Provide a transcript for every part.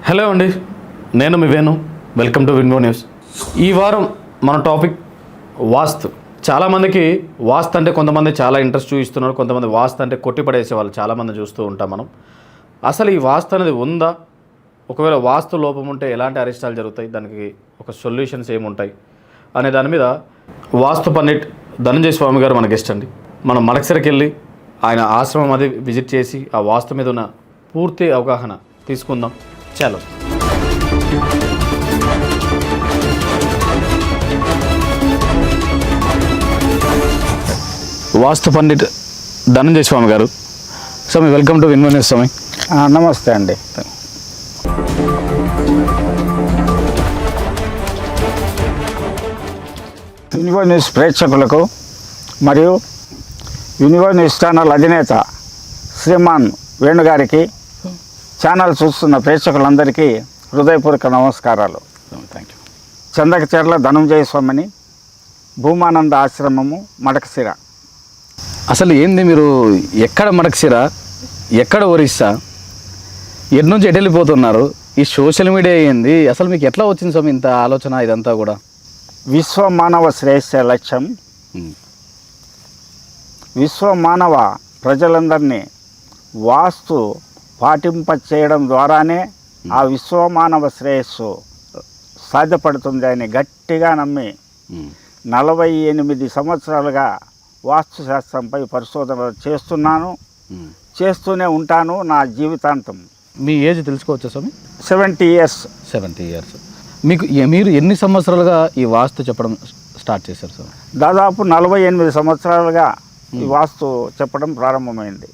Hello అండి, నేను మీ Venu. Welcome to Vinvo news. ఈ వారం మన టాపిక్ వాస్తు. చాలామందికి వాస్తు అంటే కొంతమంది చాలా ఇంట్రెస్ట్ చూపిస్తున్నారు, కొంతమంది వాస్తు అంటే కొట్టిపడేసే వాళ్ళు చాలామంది చూస్తూ ఉంటాం మనం. అసలు ఈ వాస్తు అనేది ఉందా? ఒకవేళ వాస్తు లోపం ఉంటే ఎలాంటి అరిష్టాలు జరుగుతాయి, దానికి ఒక సొల్యూషన్స్ ఏముంటాయి అనే దాని మీద వాస్తు పండిట్ ధనంజయ స్వామి గారు మనకి గెస్ట్ అండి. మనం మడకసిరకి వెళ్ళి ఆయన ఆశ్రమం అది విజిట్ చేసి ఆ వాస్తు మీద ఉన్న పూర్తి అవగాహన తీసుకుందాం. చలో. వాస్తు పండిట్ ధనంజయ స్వామి గారు, స్వామి వెల్కమ్ టు విన్వో న్యూస్. స్వామి నమస్తే అండి. విన్వో న్యూస్ ప్రేక్షకులకు మరియు విన్వో న్యూస్ ఛానల్ అధినేత శ్రీమాన్ వేణుగారికి, ఛానల్ చూస్తున్న ప్రేక్షకులందరికీ హృదయపూర్వక నమస్కారాలు. Thank you. చందకచెర్ల ధనంజయ స్వామిని, భూమానంద ఆశ్రమము, మడకసిర. అసలు ఏంది, మీరు ఎక్కడ మడకసిర, ఎక్కడ ఒరిస్సా, ఎటు నుంచి ఎటు వెళ్ళిపోతున్నారు? ఈ సోషల్ మీడియా ఏంది, అసలు మీకు ఎట్లా వచ్చింది స్వామి ఇంత ఆలోచన ఇదంతా కూడా? విశ్వమానవ శ్రేయస్సే లక్ష్యం. విశ్వమానవ ప్రజలందరినీ వాస్తు పాటింప చేయడం ద్వారానే ఆ విశ్వమానవ శ్రేయస్సు సాధ్యపడుతుంది అని గట్టిగా నమ్మి 48 సంవత్సరాలుగా వాస్తుశాస్త్రంపై పరిశోధన చేస్తున్నాను, చేస్తూనే ఉంటాను నా జీవితాంతం. మీ ఏజ్ తెలుసుకోవచ్చా స్వామి? 70 ఇయర్స్. 70 ఇయర్స్. మీరు ఎన్ని సంవత్సరాలుగా ఈ వాస్తు చెప్పడం స్టార్ట్ చేశారు స్వామి? దాదాపు 48 సంవత్సరాలుగా ఈ వాస్తు చెప్పడం ప్రారంభమైంది.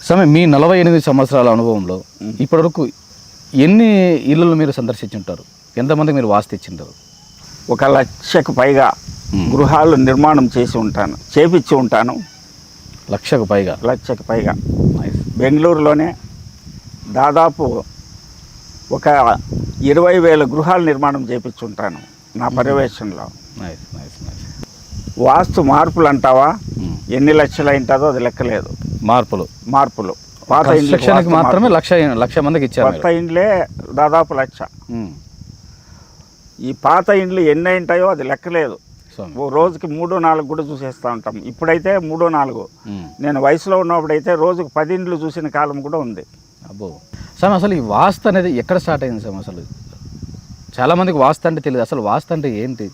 స్వామి, మీ 48 సంవత్సరాల అనుభవంలో ఇప్పటివరకు ఎన్ని ఇళ్ళు మీరు సందర్శించుంటారు? ఎంతమందికి మీరు వాస్తు ఇచ్చింటారు? 1 లక్షకు పైగా గృహాలు నిర్మాణం చేపించి ఉంటాను. 1,00,000కు పైగా? 1,00,000కు పైగా. బెంగళూరులోనే దాదాపు ఒక 20,000 గృహాలు నిర్మాణం చేపించుంటాను నా పర్యవేక్షణలో. వాస్తు మార్పులు అంటావా, ఎన్ని లక్షలు అయింటుందో అది లెక్కలేదు. మార్పులు పాత ఇండ్లకి మాత్రమే 1,00,000 మందికి ఇచ్చారు. కొత్త ఇండ్లే దాదాపు 1,00,000. ఈ పాత ఇండ్లు ఎన్ని అయింటాయో అది లెక్కలేదు. ఓ రోజుకి 3-4 కూడా చూసేస్తూ ఉంటాం. ఇప్పుడైతే 3-4. నేను వయసులో ఉన్నప్పుడైతే రోజుకు 10 ఇండ్లు చూసిన కాలం కూడా ఉంది. అబ్బో సార్, అసలు ఈ వాస్తు అనేది ఎక్కడ స్టార్ట్ అయింది సార్? అసలు చాలామందికి వాస్తు అంటే తెలియదు. అసలు వాస్తు అంటే ఏంటి?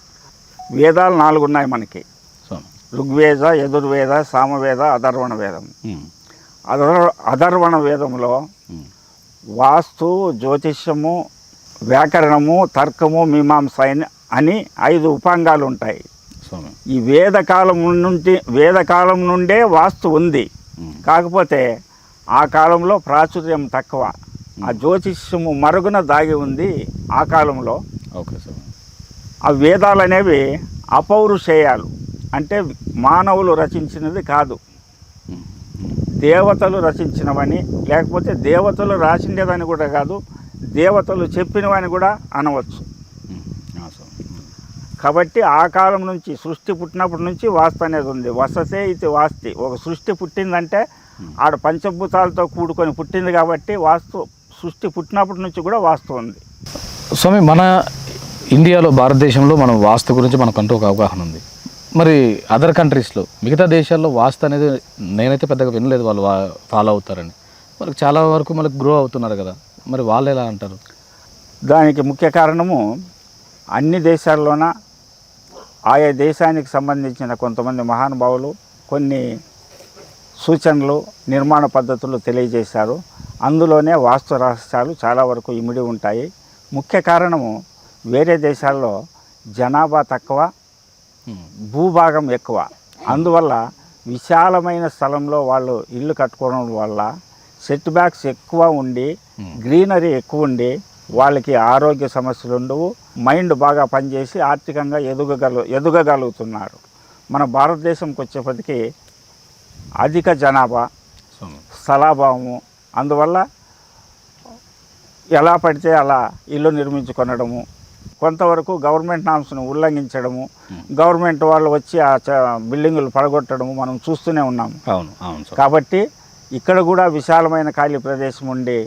వేదాలు 4 ఉన్నాయి మనకి. ఋగ్వేద, యజుర్వేద, సామవేద, అధర్వణ వేదం. అధర్వణ వేదంలో వాస్తు, జ్యోతిష్యము, వ్యాకరణము, తర్కము, మీమాంస అని 5 ఉపాంగాలు ఉంటాయి. ఈ వేదకాలం నుండే వాస్తు ఉంది. కాకపోతే ఆ కాలంలో ప్రాచుర్యం తక్కువ. ఆ జ్యోతిష్యము మరుగున దాగి ఉంది ఆ కాలంలో. ఆ వేదాలు అనేవి అపౌరుషేయాలు, అంటే మానవులు రచించినది కాదు, దేవతలు రచించినవని, లేకపోతే దేవతలు రాసిండేదని కూడా కాదు, దేవతలు చెప్పినవని కూడా అనవచ్చు. కాబట్టి ఆ కాలం నుంచి, సృష్టి పుట్టినప్పటి నుంచి వాస్తు అనేది ఉంది. వసతే ఇది వాస్తి. ఒక సృష్టి పుట్టిందంటే ఆడ పంచభూతాలతో కూడుకొని పుట్టింది కాబట్టి వాస్తు సృష్టి పుట్టినప్పటి నుంచి కూడా వాస్తు ఉంది. స్వామి, మన ఇండియాలో, భారతదేశంలో మనం వాస్తు గురించి మనకంటూ ఒక అవగాహన ఉంది. మరి అదర్ కంట్రీస్లో, మిగతా దేశాల్లో వాస్తు అనేది నేనైతే పెద్దగా వినలేదు వాళ్ళు ఫాలో అవుతారని. వాళ్ళకి చాలా వరకు మనకు గ్రో అవుతున్నారు కదా, మరి వాళ్ళు ఎలా అంటారు? దానికి ముఖ్య కారణము అన్ని దేశాల్లోన ఆయా దేశానికి సంబంధించిన కొంతమంది మహానుభావులు కొన్ని సూచనలు, నిర్మాణ పద్ధతులు తెలియజేశారు. అందులోనే వాస్తు రహస్యాలు చాలా వరకు ఇమిడి ఉంటాయి. ముఖ్య కారణము వేరే దేశాల్లో జనాభా తక్కువ, భూభాగం ఎక్కువ. అందువల్ల విశాలమైన స్థలంలో వాళ్ళు ఇల్లు కట్టుకోవడం వల్ల సెట్ బ్యాక్స్ ఎక్కువ ఉండి, గ్రీనరీ ఎక్కువ ఉండి వాళ్ళకి ఆరోగ్య సమస్యలు ఉండవు, మైండ్ బాగా పనిచేసి ఆర్థికంగా ఎదగగలుగుతున్నారు. మన భారతదేశంకి వచ్చేప్పటికీ అధిక జనాభా, స్థలాభావము, అందువల్ల ఎలా పడితే అలా ఇల్లు నిర్మించుకొనడము, కొంతవరకు గవర్నమెంట్ నామ్స్ను ఉల్లంఘించడము, గవర్నమెంట్ వాళ్ళు వచ్చి ఆ బిల్డింగులు పడగొట్టడము మనం చూస్తూనే ఉన్నాము. అవును. కాబట్టి ఇక్కడ కూడా విశాలమైన ఖాళీ ప్రదేశం ఉండి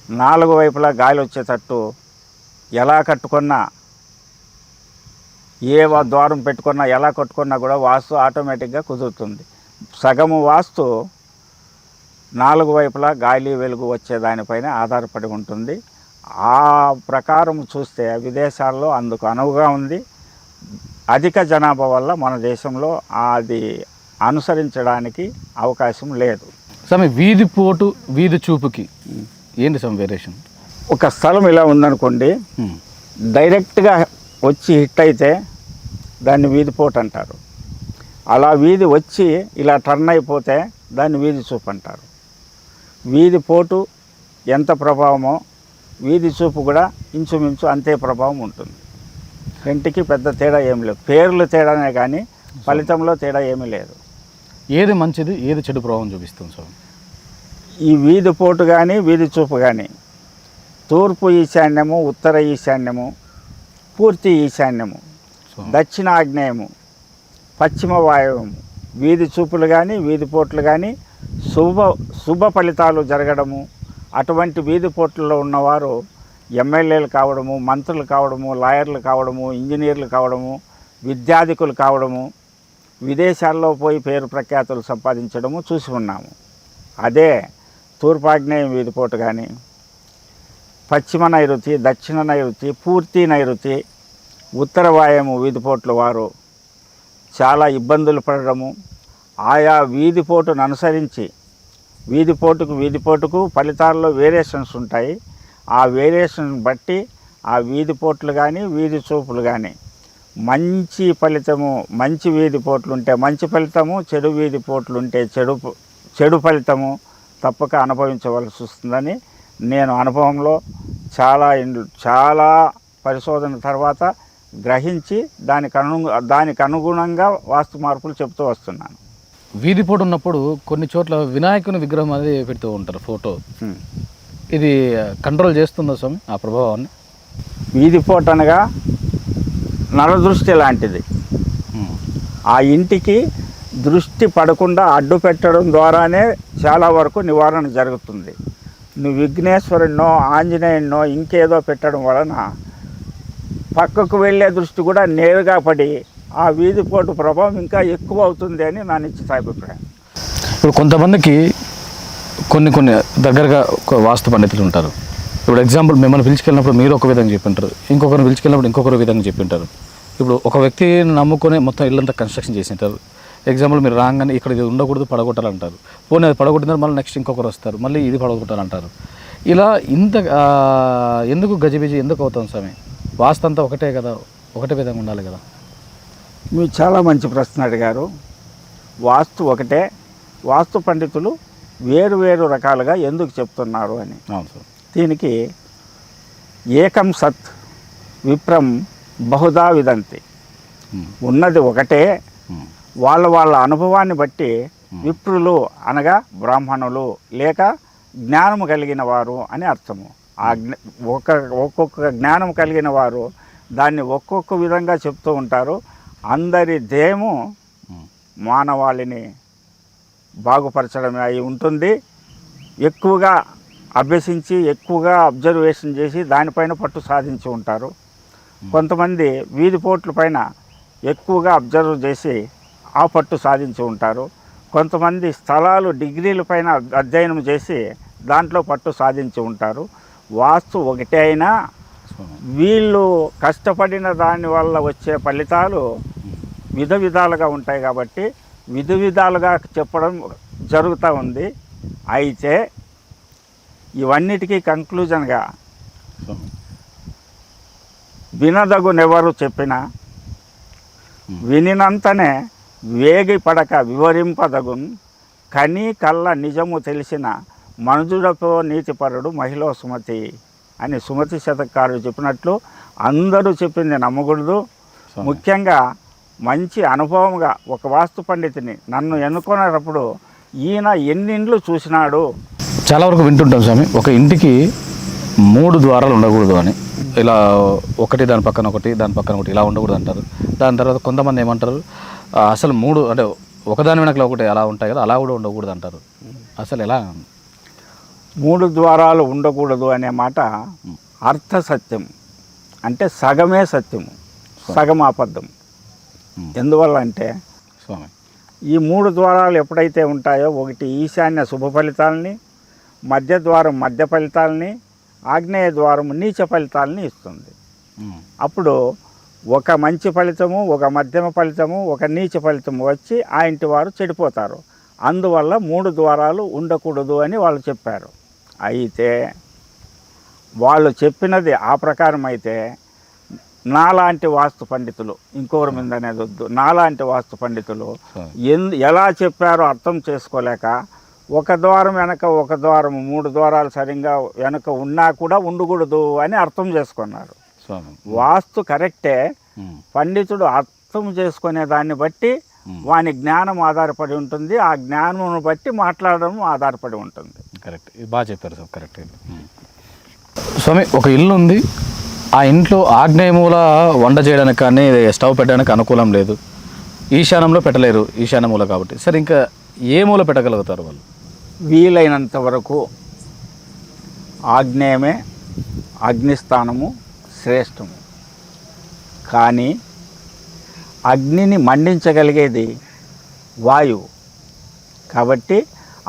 4 వైపులా గాలి వచ్చేటట్టు ఎలా కట్టుకున్నా, ద్వారం పెట్టుకున్నా, ఎలా కట్టుకున్నా కూడా వాస్తు ఆటోమేటిక్గా కుదురుతుంది. సగము వాస్తు 4 వైపులా గాలి వెలుగు వచ్చే దానిపైన ఆధారపడి ఉంటుంది. ఆ ప్రకారం చూస్తే విదేశాల్లో అందుకు అనువుగా ఉంది. అధిక జనాభా వల్ల మన దేశంలో అది అనుసరించడానికి అవకాశం లేదు. స్వామి వీధి పోటు వీధి చూపుకి ఏంటి స్వామి వేరియేషన్? ఒక స్థలం ఇలా ఉందనుకోండి, డైరెక్ట్గా వచ్చి హిట్ అయితే దాన్ని వీధి పోటు అంటారు. అలా వీధి వచ్చి ఇలా టర్న్ అయిపోతే దాన్ని వీధి చూపు అంటారు. వీధి పోటు ఎంత ప్రభావమో వీధి చూపు కూడా ఇంచుమించు అంతే ప్రభావం ఉంటుంది. రెంటికి పెద్ద తేడా ఏమి లేదు. పేర్లు తేడానే కానీ ఫలితంలో తేడా ఏమీ లేదు. ఏది మంచిది, ఏది చెడు ప్రభావం చూపిస్తుంది స్వామి? ఈ వీధి పోటు కానీ వీధి చూపు కానీ తూర్పు ఈశాన్యము, ఉత్తర ఈశాన్యము, పూర్తి ఈశాన్యము, దక్షిణ ఆగ్నేయము, పశ్చిమ వాయువ్యము, వీధి చూపులు కానీ వీధి పోట్లు కానీ శుభ ఫలితాలు జరగడము. అటువంటి వీధి పోట్లలో ఉన్నవారు ఎమ్మెల్యేలు కావడము, మంత్రులు కావడము, లాయర్లు కావడము, ఇంజనీర్లు కావడము, విద్యాధికులు కావడము, విదేశాల్లో పోయి పేరు ప్రఖ్యాతులు సంపాదించడము చూసి ఉన్నాము. అదే తూర్పాగ్నేయం వీధిపోటు కానీ, పశ్చిమ నైరుతి, దక్షిణ నైరుతి, పూర్తి నైరుతి, ఉత్తర వాయము వీధిపోట్ల వారు చాలా ఇబ్బందులు పడడము. ఆయా వీధిపోటును అనుసరించి వీధిపోటుకు ఫలితాల్లో వేరియేషన్స్ ఉంటాయి. ఆ వేరియేషన్ బట్టి ఆ వీధిపోట్లు కానీ వీధి చూపులు కానీ మంచి ఫలితము, మంచి వీధిపోట్లు ఉంటే మంచి ఫలితము, చెడు వీధిపోట్లు ఉంటే చెడు ఫలితము తప్పక అనుభవించవలసి వస్తుందని నేను అనుభవంలో చాలా పరిశోధన తర్వాత గ్రహించి దానికి అనుగుణంగా వాస్తు మార్పులు చెప్తూ వస్తున్నాను. వీధిపోటు ఉన్నప్పుడు కొన్ని చోట్ల వినాయకుని విగ్రహం అనేది పెడుతూ ఉంటారు ఫోటో. ఇది కంట్రోల్ చేస్తుందా స్వామి ఆ ప్రభావాన్ని? వీధిపోటు అనగా నరదృష్టి లాంటిది. ఆ ఇంటికి దృష్టి పడకుండా అడ్డు పెట్టడం ద్వారానే చాలా వరకు నివారణ జరుగుతుంది. నువ్వు విఘ్నేశ్వరుడినో ఆంజనేయుడినో ఇంకేదో పెట్టడం వలన పక్కకు వెళ్ళే దృష్టి కూడా నేరుగా పడి ఆ వీధిపోటు ప్రభావం ఇంకా ఎక్కువ అవుతుంది అని నా నిశ్చిత అభిప్రాయం. ఇప్పుడు కొంతమందికి కొన్ని దగ్గరగా ఒక వాస్తు పండితులు ఉంటారు. ఇప్పుడు ఎగ్జాంపుల్ మిమ్మల్ని పిలుచుకెళ్ళినప్పుడు మీరు ఒక విధంగా చెప్పింటారు, ఇంకొకరిని పిలుచుకెళ్ళినప్పుడు ఇంకొకరు విధంగా చెప్పింటారు. ఇప్పుడు ఒక వ్యక్తిని నమ్ముకొని మొత్తం ఇల్లంతా కన్స్ట్రక్షన్ చేసింటారు. ఎగ్జాంపుల్ మీరు రాగానే ఇక్కడ ఇది ఉండకూడదు పడగొట్టాలంటారు. పోనీ అది పడగొట్టినారు, మళ్ళీ నెక్స్ట్ ఇంకొకరు వస్తారు, మళ్ళీ ఇది పడగొట్టాలంటారు. ఇలా ఎందుకు గజిబిజి ఎందుకు అవుతాం స్వామి? వాస్తు అంతా ఒకటే కదా, ఒకటే విధంగా ఉండాలి కదా. మీరు చాలా మంచి ప్రశ్న అడిగారు. వాస్తు ఒకటే, వాస్తు పండితులు వేరు రకాలుగా ఎందుకు చెప్తున్నారు అని. అవును సార్. దీనికి ఏకం సత్ విప్రం బహుదా విదంతి, ఉన్నది ఒకటే. వాళ్ళ అనుభవాన్ని బట్టి విప్రులు అనగా బ్రాహ్మణులు లేక జ్ఞానము కలిగిన వారు అని అర్థము. ఒక్కొక్క జ్ఞానం కలిగిన వారు దాన్ని ఒక్కొక్క విధంగా చెప్తూ ఉంటారు. అందరి ధ్యేయము మానవాళిని బాగుపరచడమే అయి ఉంటుంది. ఎక్కువగా అభ్యసించి ఎక్కువగా అబ్జర్వేషన్ చేసి దానిపైన పట్టు సాధించి ఉంటారు. కొంతమంది వీధిపోట్ల పైన ఎక్కువగా అబ్జర్వ్ చేసి ఆ పట్టు సాధించి ఉంటారు. కొంతమంది స్థలాలు డిగ్రీల పైన అధ్యయనం చేసి దాంట్లో పట్టు సాధించి ఉంటారు. వాస్తు ఒకటే అయినా వీళ్ళు కష్టపడిన దాని వల్ల వచ్చే ఫలితాలు విధాలుగా ఉంటాయి. కాబట్టి విధాలుగా చెప్పడం జరుగుతూ ఉంది. అయితే ఇవన్నిటికీ కంక్లూజన్గా వినదగునెవరు చెప్పినా వినినంతనే వేగి పడక వివరింపదగున్, కనీ కళ్ళ నిజము తెలిసిన మనుజుడతో నీతిపరుడు మహిళ సుమతి అని సుమతి శతకారుడు చెప్పినట్లు అందరూ చెప్పింది నమ్మకూడదు. ముఖ్యంగా మంచి అనుభవంగా ఒక వాస్తు పండితుని నన్ను ఎన్నుకునేటప్పుడు ఈయన ఎన్ని ఇండ్లు చూసినాడు. చాలా వరకు వింటుంటాం స్వామి, ఒక ఇంటికి 3 ద్వారాలు ఉండకూడదు అని. ఇలా ఒకటి దాని పక్కన ఒకటి దాని పక్కన ఒకటి ఇలా ఉండకూడదు అంటారు. దాని తర్వాత కొంతమంది ఏమంటారు, అసలు 3 అంటే ఒకదాని వెనకలో ఒకటి అలా ఉంటాయి కదా, అలా కూడా ఉండకూడదు అంటారు. అసలు ఎలా? 3 ద్వారాలు ఉండకూడదు అనే మాట అర్థ సత్యం, అంటే సగమే సత్యము, సగం అబద్ధం. ఎందువల్ల అంటే స్వామి ఈ 3 ద్వారాలు ఎప్పుడైతే ఉంటాయో, ఒకటి ఈశాన్య శుభ ఫలితాలని, మధ్య ద్వారం మధ్య ఫలితాలని, ఆగ్నేయ ద్వారం నీచ ఫలితాలని ఇస్తుంది. అప్పుడు ఒక మంచి ఫలితము, ఒక మధ్యమ ఫలితము, ఒక నీచ ఫలితము వచ్చి ఆ ఇంటి వారు చెడిపోతారు. అందువల్ల 3 ద్వారాలు ఉండకూడదు అని వాళ్ళు చెప్పారు. అయితే వాళ్ళు చెప్పినది ఆ ప్రకారం అయితే నాలాంటి వాస్తు పండితులు, ఇంకొకరి మీద అనేది వద్దు, నాలాంటి వాస్తు పండితులు ఎలా చెప్పారో అర్థం చేసుకోలేక ఒక ద్వారం వెనక ఒక ద్వారం, 3 ద్వారాలు సరిగ్గా వెనక ఉన్నా కూడా ఉండకూడదు అని అర్థం చేసుకున్నారు. వాస్తు కరెక్టే, పండితుడు అర్థం చేసుకునే దాన్ని బట్టి వాని జ్ఞానం ఆధారపడి ఉంటుంది, ఆ జ్ఞానం బట్టి మాట్లాడడం ఆధారపడి ఉంటుంది. కరెక్ట్, ఇది బాగా చెప్పారు సార్. కరెక్ట్. స్వామి, ఒక ఇల్లు ఉంది, ఆ ఇంట్లో ఆగ్నేయ మూల వంట చేయడానికి కానీ స్టవ్ పెట్టడానికి అనుకూలం లేదు, ఈశాన్యంలో పెట్టలేరు, ఈశాన్య మూల కాబట్టి. సరే, ఇంకా ఏ మూల పెట్టగలుగుతారు వాళ్ళు? వీలైనంత వరకు ఆగ్నేయమే, అగ్నిస్థానము శ్రేష్టము. కానీ అగ్నిని మండించగలిగేది వాయువు కాబట్టి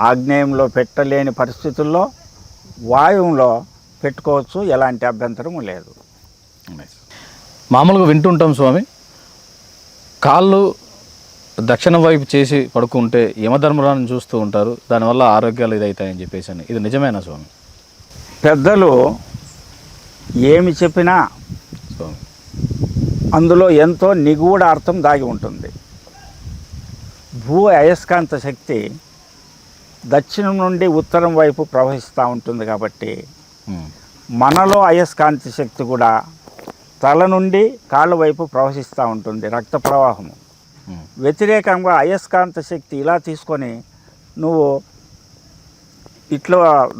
ఆగ్నేయంలో పెట్టలేని పరిస్థితుల్లో వాయువులో పెట్టుకోవచ్చు, ఎలాంటి అభ్యంతరము లేదు. మామూలుగా వింటుంటాం స్వామి, కాళ్ళు దక్షిణ వైపు చేసి పడుకుంటే యమధర్మరాన్ని చూస్తూ ఉంటారు, దానివల్ల ఆరోగ్యాలు ఇదవుతాయని చెప్పేసి అని. ఇది నిజమేనా స్వామి? పెద్దలు ఏమి చెప్పినా స్వామి అందులో ఎంతో నిగూఢ అర్థం దాగి ఉంటుంది. భూ అయస్కాంత శక్తి దక్షిణం నుండి ఉత్తరం వైపు ప్రవహిస్తూ ఉంటుంది కాబట్టి మనలో అయస్కాంత శక్తి కూడా తల నుండి కాళ్ళ వైపు ప్రవహిస్తూ ఉంటుంది, రక్త ప్రవాహము. వ్యతిరేకంగా అయస్కాంత శక్తి ఇలా తీసుకొని నువ్వు ఇట్లా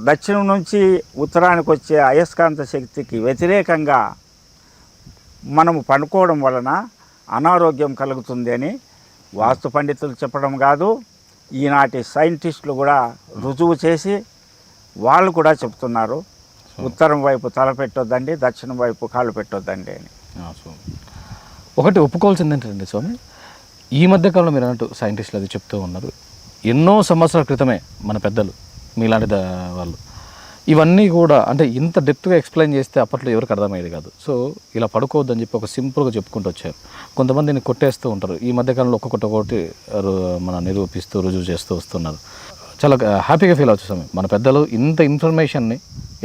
దక్షిణం నుంచి ఉత్తరానికి వచ్చే అయస్కాంత శక్తికి వ్యతిరేకంగా మనము పడుకోవడం వలన అనారోగ్యం కలుగుతుంది అని వాస్తు పండితులు చెప్పడం కాదు, ఈనాటి సైంటిస్టులు కూడా రుజువు చేసి వాళ్ళు కూడా చెప్తున్నారు, ఉత్తరం వైపు తల పెట్టొద్దండి, దక్షిణం వైపు కాళ్ళు పెట్టొద్దండి అని. ఒకటి ఒప్పుకోవాల్సింది ఏంటంటే స్వామి, ఈ మధ్యకాలంలో మీరు అన్నట్టు సైంటిస్టులు అది చెప్తూ ఉన్నారు, ఎన్నో సంవత్సరాల క్రితమే మన పెద్దలు మీలాంటి వాళ్ళు ఇవన్నీ కూడా అంటే ఇంత డెప్త్గా ఎక్స్ప్లెయిన్ చేస్తే అప్పట్లో ఎవరికి అర్థమయ్యేది కాదు. సో ఇలా పడుకోవద్దని చెప్పి ఒక సింపుల్గా చెప్పుకుంటూ వచ్చారు. కొంతమందిని కొట్టేస్తూ ఉంటారు, ఈ మధ్యకాలంలో ఒక్కొక్కటి మన నిరూపిస్తూ రుజువు చేస్తూ వస్తున్నారు. చాలా హ్యాపీగా ఫీల్ అవుతుంది స్వామి, మన పెద్దలు ఇంత ఇన్ఫర్మేషన్ని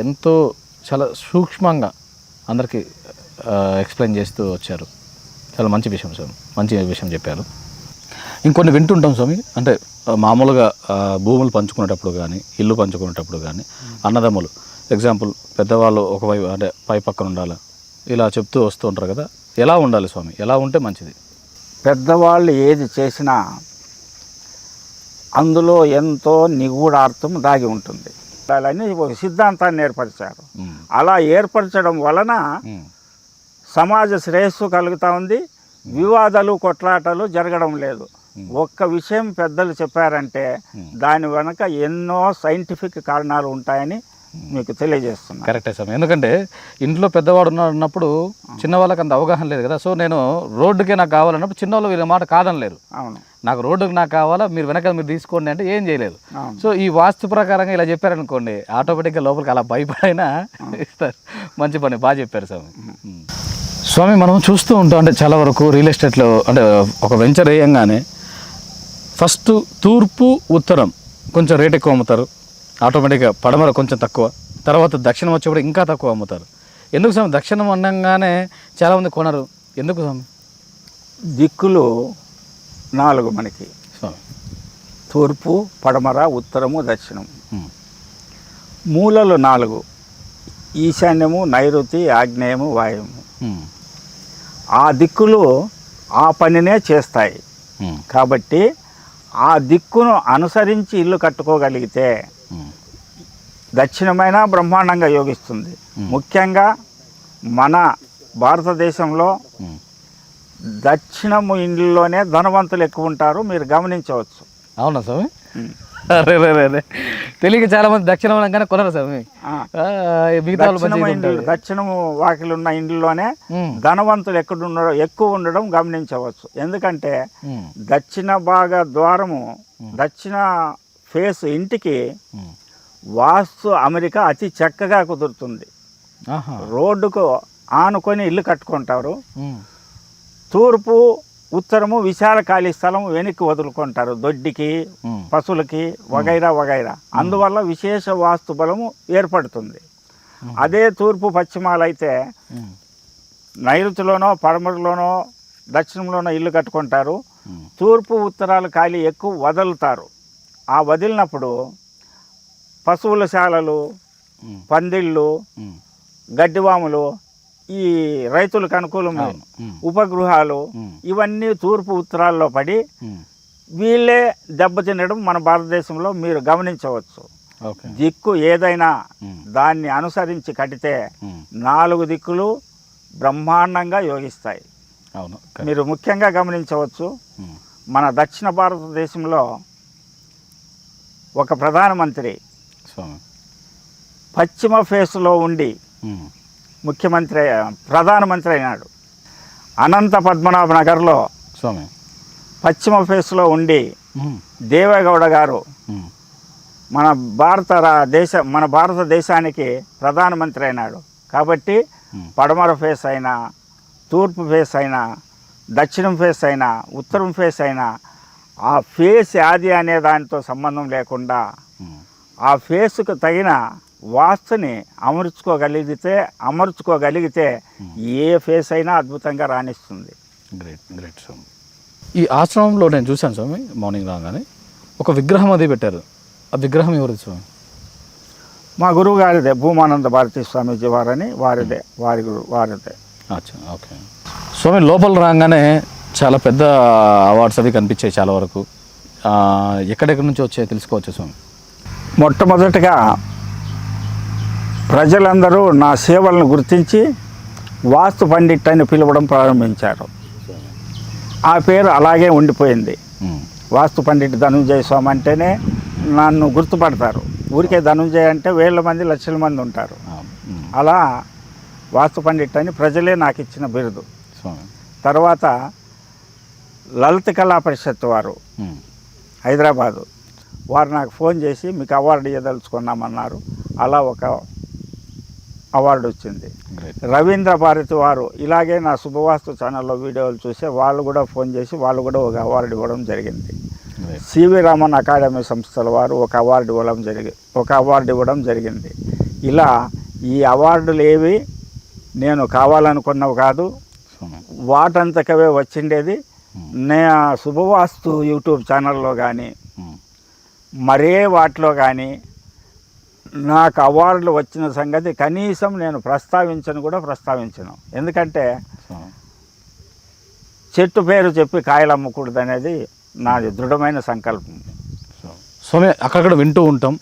ఎంతో చాలా సూక్ష్మంగా అందరికీ ఎక్స్ప్లెయిన్ చేస్తూ వచ్చారు. చాలా మంచి విషయం స్వామి, మంచి విషయం చెప్పారు. ఇంకొన్ని వింటుంటాం స్వామి, అంటే మామూలుగా భూములు పంచుకునేటప్పుడు కానీ, ఇల్లు పంచుకునేటప్పుడు కానీ, అన్నదమ్ములు ఎగ్జాంపుల్ పెద్దవాళ్ళు ఒకవైపు అంటే పై పక్కన ఉండాలి ఇలా చెప్తూ వస్తూ ఉంటారు కదా, ఎలా ఉండాలి స్వామి, ఎలా ఉంటే మంచిది? పెద్దవాళ్ళు ఏది చేసినా అందులో ఎంతో నిగూఢార్థం దాగి ఉంటుంది. అని ఒక సిద్ధాంతాన్ని ఏర్పరిచారు. అలా ఏర్పరచడం వలన సమాజ శ్రేయస్సు కలుగుతూ ఉంది, వివాదాలు కొట్లాటలు జరగడం లేదు. ఒక్క విషయం పెద్దలు చెప్పారంటే దాని వెనక ఎన్నో సైంటిఫిక్ కారణాలు ఉంటాయని మీకు తెలియజేస్తున్నాను. కరెక్టే సార్, ఎందుకంటే ఇంట్లో పెద్దవాడు ఉన్నప్పుడు చిన్నవాళ్ళకి అంత అవగాహన లేదు కదా. సో నేను రోడ్డుకే నాకు కావాలన్నప్పుడు చిన్నవాళ్ళు వీళ్ళ మాట కాదనలేరు. అవును, నాకు రోడ్డుకి నాకు కావాలా, మీరు వెనక మీరు తీసుకోండి అంటే ఏం చేయలేదు. సో ఈ వాస్తు ప్రకారంగా ఇలా చెప్పారనుకోండి, ఆటోమేటిక్గా లోపలికి అలా భయపడైనా ఇస్తారు. మంచి పని, బాగా చెప్పారు స్వామి. స్వామి, మనం చూస్తూ ఉంటాం అంటే చాలా వరకు రియల్ ఎస్టేట్లో అంటే ఒక వెంచర్ వేయంగానే ఫస్ట్ తూర్పు ఉత్తరం కొంచెం రేట్ ఎక్కువ అమ్ముతారు, ఆటోమేటిక్గా పడమర కొంచెం తక్కువ, తర్వాత దక్షిణం వచ్చేప్పుడు ఇంకా తక్కువ అమ్ముతారు. ఎందుకు స్వామి దక్షిణం అనగానే చాలామంది కొనరు, ఎందుకు స్వామి? దిక్కులు 4 మనకి, స్వామి తూర్పు, పడమర, ఉత్తరము, దక్షిణం. మూలలు 4, ఈశాన్యము, నైరుతి, ఆగ్నేయము, వాయువు. ఆ దిక్కులు ఆ పనినే చేస్తాయి కాబట్టి ఆ దిక్కును అనుసరించి ఇల్లు కట్టుకోగలిగితే దక్షిణమైన బ్రహ్మాండంగా యోగిస్తుంది. ముఖ్యంగా మన భారతదేశంలో దక్షిణము ఇండ్లలోనే ధనవంతులు ఎక్కువ ఉంటారు, మీరు గమనించవచ్చు. అవునా స్వామి? అరే రే రే రే. తెలియక చాలా మంది దక్షిణం అనగానే కొనరు స్వామి. ఆ. మిగతా వాళ్ళు దక్షిణము మంచిగా ఇండ్లు, ఉంటారు. దక్షిణము వాకిలు ఉన్న ఇండ్లలోనే ధనవంతులు ఎక్కువ ఉండడం గమనించవచ్చు. ఎందుకంటే దక్షిణ భాగ ద్వారము, దక్షిణ ఫేస్ ఇంటికి వాస్తు అమెరికా అతి చక్కగా కుదురుతుంది. రోడ్డుకు ఆనుకొని ఇల్లు కట్టుకుంటారు. తూర్పు ఉత్తరము విశాల ఖాళీ స్థలం వెనక్కి వదులుకుంటారు, దొడ్డికి, పశువులకి వగైరా వగైరా. అందువల్ల విశేష వాస్తు బలము ఏర్పడుతుంది. అదే తూర్పు పశ్చిమాలైతే నైరుతిలోనో పడమరలోనో దక్షిణంలోనో ఇల్లు కట్టుకుంటారు. తూర్పు ఉత్తరాలు ఖాళీ ఎక్కువ వదులుతారు. ఆ వదిలినప్పుడు పశువుల శాలలు, పందిళ్ళు, గడ్డివాములు, ఈ రైతులకు అనుకూలమైన ఉపగృహాలు ఇవన్నీ తూర్పు ఉత్తరాల్లో పడి వీళ్ళే దెబ్బతినడం మన భారతదేశంలో మీరు గమనించవచ్చు. దిక్కు ఏదైనా దాన్ని అనుసరించి కట్టితే 4 దిక్కులు బ్రహ్మాండంగా యోగిస్తాయి. మీరు ముఖ్యంగా గమనించవచ్చు, మన దక్షిణ భారతదేశంలో ఒక ప్రధానమంత్రి పశ్చిమ ఫేస్లో ఉండి ప్రధానమంత్రి అయినాడు. అనంత పద్మనాభ నగర్లో పశ్చిమ ఫేస్లో ఉండి దేవేగౌడ గారు మన భారతదేశానికి ప్రధానమంత్రి అయినాడు. కాబట్టి పడమర ఫేస్ అయినా, తూర్పు ఫేస్ అయినా, దక్షిణం ఫేస్ అయినా, ఉత్తరం ఫేస్ అయినా ఆ ఫేస్ ఆది అనే దానితో సంబంధం లేకుండా ఆ ఫేస్కు తగిన వాస్తుని అమర్చుకోగలిగితే ఏ ఫేస్ అయినా అద్భుతంగా రాణిస్తుంది. గ్రేట్ గ్రేట్ స్వామి. ఈ ఆశ్రమంలో నేను చూశాను స్వామి, మార్నింగ్ రాగానే ఒక విగ్రహం అది పెట్టారు. ఆ విగ్రహం ఎవరిది స్వామి? మా గురువు గారిదే, భూమానంద భారతీ స్వామీజీ వారని, వారిదే. అచ్చా, ఓకే స్వామి. లోపల రాగానే చాలా పెద్ద అవార్డ్స్ అవి కనిపించాయి చాలా వరకు. ఎక్కడెక్కడి నుంచి వచ్చాయో తెలుసుకోవచ్చు స్వామి? మొట్టమొదటిగా ప్రజలందరూ నా సేవలను గుర్తించి వాస్తు పండిట్ అని పిలవడం ప్రారంభించారు. ఆ పేరు అలాగే ఉండిపోయింది. వాస్తు పండిట్ ధనుంజయ స్వామి అంటేనే నన్ను గుర్తుపడతారు. ఊరికే ధనుంజయ అంటే వేల మంది, లక్షల మంది ఉంటారు. అలా వాస్తు పండిట్ అని ప్రజలే నాకు ఇచ్చిన బిరుదు. తర్వాత లలిత కళా పరిషత్ వారు హైదరాబాదు వారు నాకు ఫోన్ చేసి మీకు అవార్డు ఇవ్వదలుచుకున్నామన్నారు. అలా ఒక అవార్డు వచ్చింది. రవీంద్ర భారతి వారు ఇలాగే నా శుభవాస్తు ఛానల్లో వీడియోలు చూసి వాళ్ళు కూడా ఫోన్ చేసి వాళ్ళు కూడా ఒక అవార్డు ఇవ్వడం జరిగింది. సివి రామన్ అకాడమీ సంస్థల వారు ఒక అవార్డు ఇవ్వడం జరిగింది. ఇలా ఈ అవార్డులు ఏవి నేను కావాలనుకున్నవి కాదు, వాటంతకవే వచ్చిండేది. నే శుభవాస్తు యూట్యూబ్ ఛానల్లో కానీ మరే వాటిలో కానీ నాకు అవార్డులు వచ్చిన సంగతి కనీసం నేను ప్రస్తావించను. ఎందుకంటే చెట్టు పేరు చెప్పి కాయలు అమ్మకూడదు అనేది నాది దృఢమైన సంకల్పం. స్వామి, అక్కడక్కడ వింటూ ఉంటాం,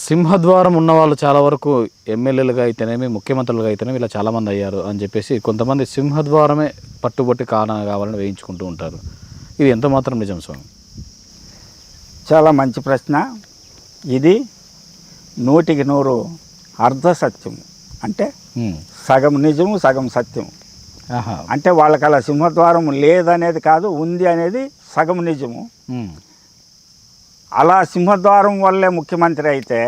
సింహద్వారం ఉన్న వాళ్ళు చాలా వరకు ఎమ్మెల్యేలుగా అయితేనేమి, ముఖ్యమంత్రులుగా అయితేనేమి ఇలా చాలామంది అయ్యారు అని చెప్పేసి కొంతమంది సింహద్వారమే పట్టుబట్టి కావాలని వేయించుకుంటూ ఉంటారు. ఇది ఎంత మాత్రం నిజం స్వామి? చాలా మంచి ప్రశ్న. ఇది 100% అర్ధ సత్యం. అంటే సగం నిజము, సగం సత్యం. అంటే వాళ్ళకి అలా సింహద్వారం లేదనేది కాదు, ఉంది అనేది సగం నిజము. అలా సింహద్వారం వల్లే ముఖ్యమంత్రి అయితే,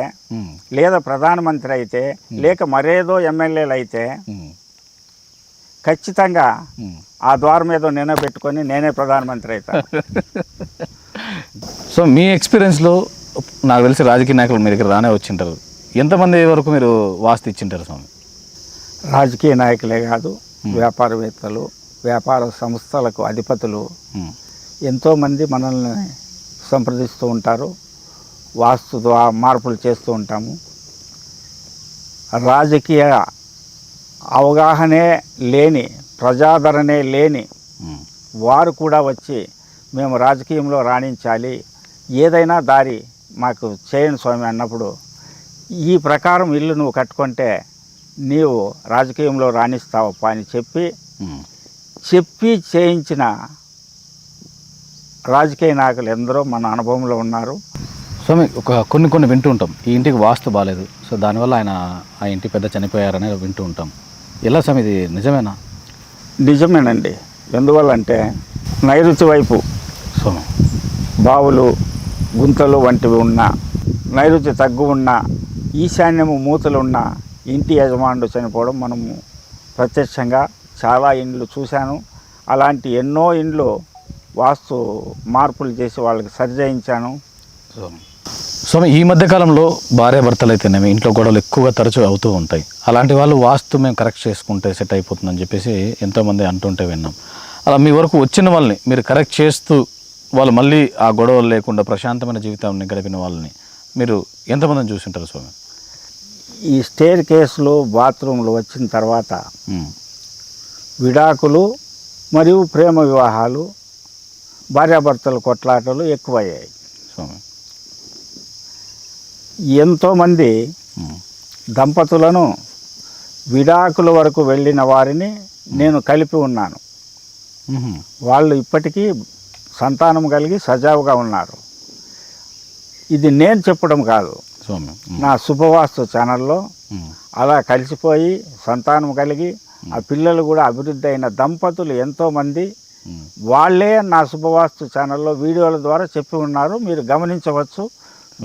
లేదా ప్రధానమంత్రి అయితే, లేక మరేదో ఎమ్మెల్యేలు అయితే ఖచ్చితంగా ఆ ద్వారం ఏదో నేనే పెట్టుకొని నేనే ప్రధానమంత్రి అవుతాను. సో మీ ఎక్స్పీరియన్స్లో నాకు తెలిసి రాజకీయ నాయకులు మీ దగ్గర రానే వచ్చింటారు. ఎంతమంది వరకు మీరు వాస్తు ఇచ్చింటారు స్వామి? రాజకీయ నాయకులే కాదు, వ్యాపారవేత్తలు, వ్యాపార సంస్థలకు అధిపతులు ఎంతోమంది మనల్ని సంప్రదిస్తూ ఉంటారు. వాస్తు మార్పులు చేస్తూ ఉంటాము. రాజకీయ అవగాహనే లేని, ప్రజాదరణే లేని వారు కూడా వచ్చి మేము రాజకీయంలో రాణించాలి, ఏదైనా దారి మాకు చేయండి స్వామి అన్నప్పుడు, ఈ ప్రకారం ఇల్లు నువ్వు కట్టుకుంటే నీవు రాజకీయంలో రాణిస్తావప్ప అని చెప్పి చేయించిన రాజకీయ నాయకులు ఎందరో మన అనుభవంలో ఉన్నారు. స్వామి కొన్ని వింటూ ఉంటాం, ఈ ఇంటికి వాస్తు బాగాలేదు, సో దానివల్ల ఆ ఇంటి పెద్ద చనిపోయారని వింటూ ఉంటాం. ఎలా స్వామి, ఇది నిజమేనా? నిజమేనండి. ఎందువల్లంటే నైరుతి వైపు స్వామి బావులు గుంతలు వంటివి ఉన్న, నైరుతి తగ్గు ఉన్న, ఈశాన్యము మూతలు ఉన్న ఇంటి యజమానుడు చనిపోవడం మనము ప్రత్యక్షంగా చాలా ఇండ్లు చూశాను. అలాంటి ఎన్నో ఇండ్లు వాస్తు మార్పులు చేసి వాళ్ళకి సరిచేయించాను. స్వామి ఈ మధ్యకాలంలో భార్యాభర్తలు అయితేనేమి ఇంట్లో గొడవలు ఎక్కువగా తరచూ అవుతూ ఉంటాయి. అలాంటి వాళ్ళు వాస్తు మేము కరెక్ట్ చేసుకుంటే సెట్ అయిపోతుందని చెప్పేసి ఎంతోమంది అంటుంటే విన్నాం. అలా మీ వరకు వచ్చిన వాళ్ళని మీరు కరెక్ట్ చేస్తూ వాళ్ళు మళ్ళీ ఆ గొడవలు లేకుండా ప్రశాంతమైన జీవితాన్ని గడిపిన వాళ్ళని మీరు ఎంతమందిని చూసింటారు స్వామి? ఈ స్టేర్ కేసులు బాత్రూమ్లు వచ్చిన తర్వాత విడాకులు మరియు ప్రేమ వివాహాలు, భార్యాభర్తల కొట్లాటలు ఎక్కువయ్యాయి. స్వామి ఎంతోమంది దంపతులను విడాకుల వరకు వెళ్ళిన వారిని నేను కలిపి ఉన్నాను. వాళ్ళు ఇప్పటికీ సంతానం కలిగి సజావుగా ఉన్నారు. ఇది నేను చెప్పడం కాదు, నా శుభవాస్తు ఛానల్లో అలా కలిసిపోయి సంతానం కలిగి ఆ పిల్లలు కూడా అభివృద్ధి అయిన దంపతులు ఎంతోమంది వాళ్ళే నా శుభవాస్తు ఛానల్లో వీడియోల ద్వారా చెప్పి ఉన్నారు. మీరు గమనించవచ్చు.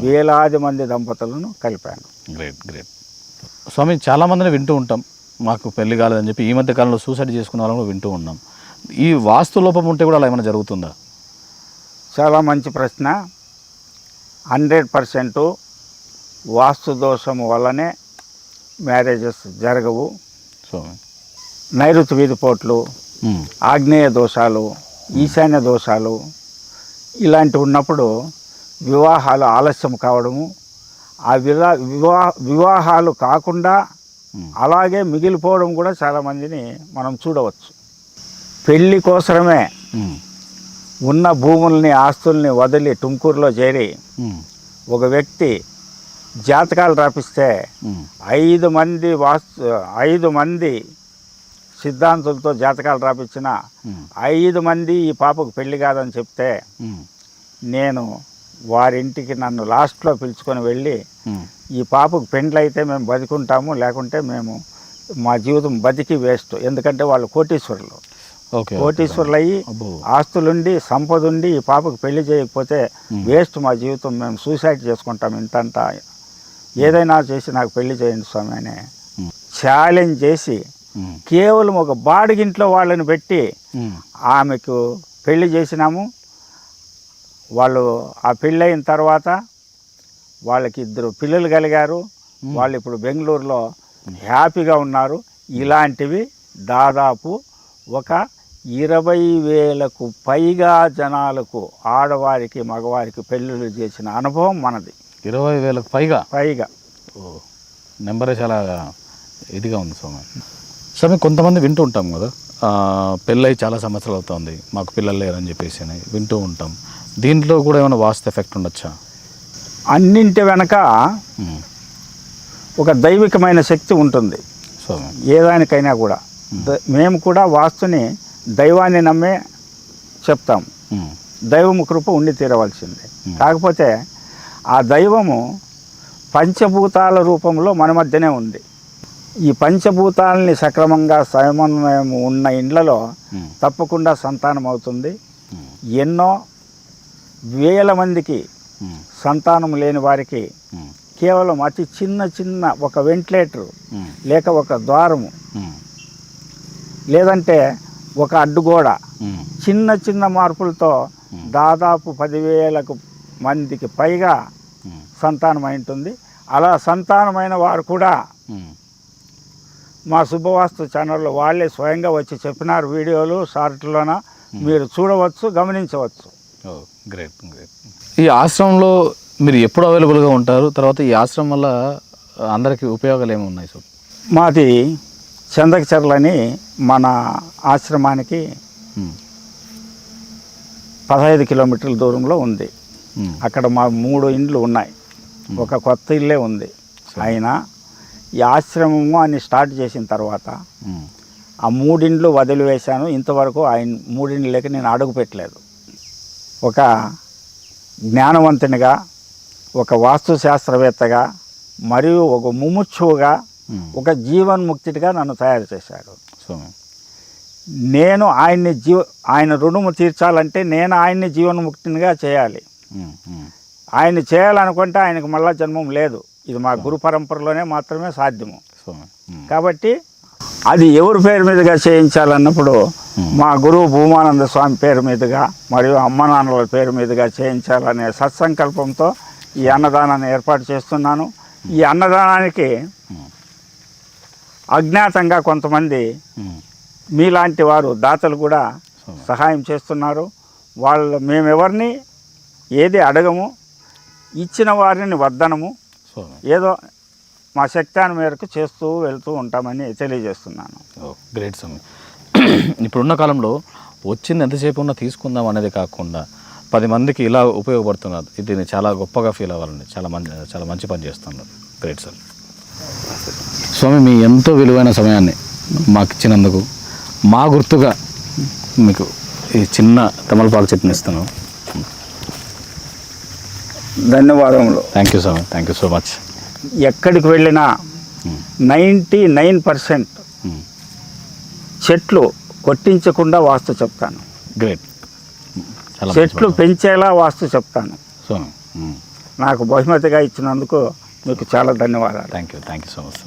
వేలాది మంది దంపతులను కలిపాను. గ్రేట్ స్వామి. చాలామందిని వింటూ ఉంటాం, మాకు పెళ్లి కాలేదని చెప్పి ఈ మధ్య కాలంలో సూసైడ్ చేసుకున్న వాళ్ళని కూడా వింటూ ఉన్నాం. ఈ వాస్తు లోపం ఉంటే కూడా అలా ఏమైనా జరుగుతుందా? చాలా మంచి ప్రశ్న. 100% వాస్తు దోషం వల్లనే మ్యారేజెస్ జరగవు. నైరుతి వీధిపోట్లు, ఆగ్నేయ దోషాలు, ఈశాన్య దోషాలు ఇలాంటివి ఉన్నప్పుడు వివాహాలు ఆలస్యం కావడము, ఆ వివాహాలు కాకుండా అలాగే మిగిలిపోవడం కూడా చాలామందిని మనం చూడవచ్చు. పెళ్ళి కోసమే ఉన్న భూముల్ని ఆస్తుల్ని వదిలి టుమ్కూరులో చేరి ఒక వ్యక్తి జాతకాలు రాపిస్తే 5 మంది సిద్ధాంతులతో జాతకాలు రాపించిన 5 మంది ఈ పాపకు పెళ్లి కాదని చెప్తే నేను వారింటికి నన్ను లాస్ట్లో పిలుచుకొని వెళ్ళి ఈ పాపకు పెండ్లయితే మేము బతికుంటాము, లేకుంటే మేము మా జీవితం బతికి వేస్ట్. ఎందుకంటే వాళ్ళు కోటీశ్వరులు అయ్యి ఆస్తులుండి సంపద ఉండి ఈ పాపకు పెళ్లి చేయకపోతే వేస్ట్ మా జీవితం, మేము సూసైడ్ చేసుకుంటాం, ఇంతంతా ఏదైనా చేసి నాకు పెళ్లి చేయండి స్వామి అని ఛాలెంజ్ చేసి కేవలం ఒక బాడిగింట్లో వాళ్ళని పెట్టి ఆమెకు పెళ్లి చేసినాము. వాళ్ళు ఆ పెళ్ళయిన తర్వాత వాళ్ళకి 2 పిల్లలు కలిగారు. వాళ్ళు ఇప్పుడు బెంగళూరులో హ్యాపీగా ఉన్నారు. ఇలాంటివి దాదాపు ఒక 20,000కు పైగా జనాలకు, ఆడవారికి మగవారికి పెళ్ళిళ్ళు చేసిన అనుభవం మనది. 20,000కు పైగా నెంబరే చాలా ఇదిగా ఉంది స్వామి. కొంతమంది వింటూ ఉంటాం కదా, పెళ్ళై చాలా సంవత్సరాలు అవుతుంది, మాకు పిల్లలు లేరని చెప్పేసి వింటూ ఉంటాం. దీంట్లో కూడా ఏమైనా వాస్తు ఎఫెక్ట్ ఉండొచ్చా? అన్నింటి వెనక ఒక దైవికమైన శక్తి ఉంటుంది ఏదానికైనా కూడా. మేము కూడా వాస్తుని దైవాన్ని నమ్మే చెప్తాం. దైవము కృప ఉండి తీరవలసిందే. కాకపోతే ఆ దైవము పంచభూతాల రూపంలో మన మధ్యనే ఉంది. ఈ పంచభూతాలని సక్రమంగా సమన్వయం ఉన్న ఇండ్లలో తప్పకుండా సంతానం అవుతుంది. ఎన్నో వేల మందికి సంతానం లేని వారికి కేవలం అతి చిన్న ఒక వెంటిలేటరు, లేక ఒక ద్వారము, లేదంటే ఒక అడ్డుగోడ, చిన్న మార్పులతో దాదాపు 10,000 మందికి పైగా సంతానం ఉంటుంది. అలా సంతానమైన వారు కూడా మా శుభవాస్తు ఛానల్లో వాళ్ళే స్వయంగా వచ్చి చెప్పినారు. వీడియోలు షార్ట్లోన మీరు చూడవచ్చు, గమనించవచ్చు. గ్రేట్. ఈ ఆశ్రమంలో మీరు ఎప్పుడు అవైలబుల్గా ఉంటారు? తర్వాత ఈ ఆశ్రమం వల్ల అందరికీ ఉపయోగాలు ఏమి ఉన్నాయి సార్? మాది చందకచర్లని మన ఆశ్రమానికి 15 కిలోమీటర్ల దూరంలో ఉంది. అక్కడ మా 3 ఇండ్లు ఉన్నాయి, ఒక కొత్త ఇల్లే ఉంది. అయినా ఈ ఆశ్రమము అని స్టార్ట్ చేసిన తర్వాత ఆ 3 ఇండ్లు వదిలివేశాను. ఇంతవరకు ఆ 3 ఇండ్లకి నేను అడుగు పెట్టలేదు. ఒక జ్ఞానవంతునిగా, ఒక వాస్తు శాస్త్రవేత్తగా మరియు ఒక ముముక్షువుగా ఒక జీవన్ముక్తిగా నన్ను తయారు చేశాడు. స్వామి నేను ఆయన రుణము తీర్చాలంటే నేను ఆయన్ని జీవన్ముక్తినిగా చేయాలి. ఆయన చేయాలనుకుంటే ఆయనకు మళ్ళా జన్మం లేదు. ఇది మా గురు పరంపరలోనే మాత్రమే సాధ్యము. కాబట్టి అది ఎవరి పేరు మీదుగా చేయించాలన్నప్పుడు మా గురువు భూమానంద స్వామి పేరు మీదుగా మరియు అమ్మ నాన్నల పేరు మీదుగా చేయించాలనే సత్సంకల్పంతో ఈ అన్నదానాన్ని ఏర్పాటు చేస్తున్నాను. ఈ అన్నదానానికి అజ్ఞాతంగా కొంతమంది మీలాంటి వారు దాతలు కూడా సహాయం చేస్తున్నారు. మేమెవరిని ఏది అడగము, ఇచ్చిన వారిని వద్దనము, ఏదో మా శక్తాన్ని మేరకు చేస్తూ వెళ్తూ ఉంటామని తెలియజేస్తున్నాను. గ్రేట్ స్వామి. ఇప్పుడున్న కాలంలో వచ్చింది ఎంతసేపు ఉన్నా తీసుకుందాం అనేది కాకుండా 10 మందికి ఇలా ఉపయోగపడుతున్నారు. ఇది చాలా గొప్పగా ఫీల్ అవ్వాలండి. చాలా మంచి పని చేస్తున్నారు. Great sir. స్వామి మీ ఎంతో విలువైన సమయాన్ని మాకు ఇచ్చినందుకు మా గుర్తుగా మీకు ఈ చిన్న తమలపాకు చెట్టుని ఇస్తాను. ధన్యవాదములు. థ్యాంక్ యూ స్వామి. Thank you so much. ఎక్కడికి వెళ్ళినా 99% చెట్లు కొట్టించకుండా వాస్తు చెప్తాను. గ్రేట్. చెట్లు పెంచేలా వాస్తు చెప్తాను. స్వామి నాకు బహుమతిగా ఇచ్చినందుకు మీకు చాలా ధన్యవాదాలు. Thank you so much.